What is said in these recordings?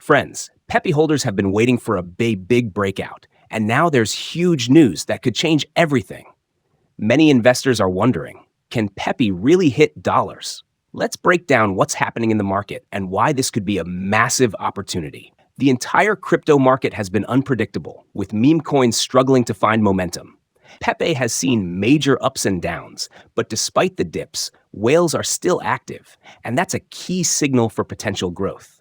Friends, PEPE holders have been waiting for a big breakout, and now there's huge news that could change everything. Many investors are wondering, can PEPE really hit dollars? Let's break down what's happening in the market and why this could be a massive opportunity. The entire crypto market has been unpredictable, with meme coins struggling to find momentum. PEPE has seen major ups and downs, but despite the dips, whales are still active, and that's a key signal for potential growth.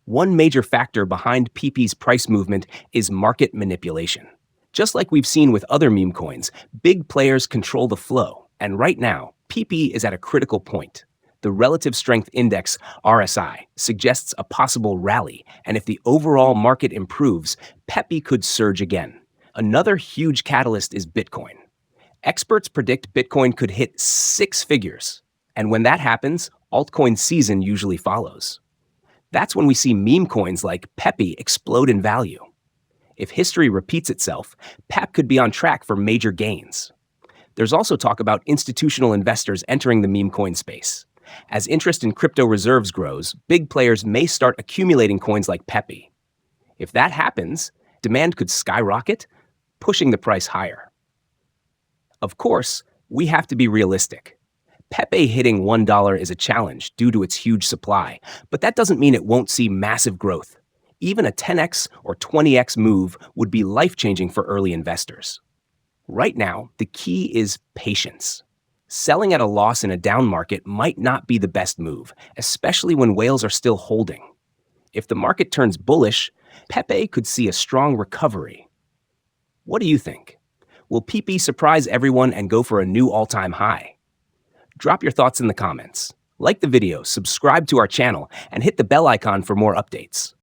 One major factor behind PEPE's price movement is market manipulation. Just like we've seen with other meme coins, big players control the flow, and right now, PEPE is at a critical point. The Relative Strength Index, RSI, suggests a possible rally, and if the overall market improves, PEPE could surge again. Another huge catalyst is Bitcoin. Experts predict Bitcoin could hit six figures, and when that happens, altcoin season usually follows. That's when we see meme coins like PEPE explode in value. If history repeats itself, PEPE could be on track for major gains. There's also talk about institutional investors entering the meme coin space. As interest in crypto reserves grows, big players may start accumulating coins like PEPE. If that happens, demand could skyrocket, pushing the price higher. Of course, we have to be realistic. PEPE hitting $1 is a challenge due to its huge supply, but that doesn't mean it won't see massive growth. Even a 10x or 20x move would be life-changing for early investors. Right now, the key is patience. Selling at a loss in a down market might not be the best move, especially when whales are still holding. If the market turns bullish, PEPE could see a strong recovery. What do you think? Will PEPE surprise everyone and go for a new all-time high? Drop your thoughts in the comments. Like the video, subscribe to our channel, and hit the bell icon for more updates.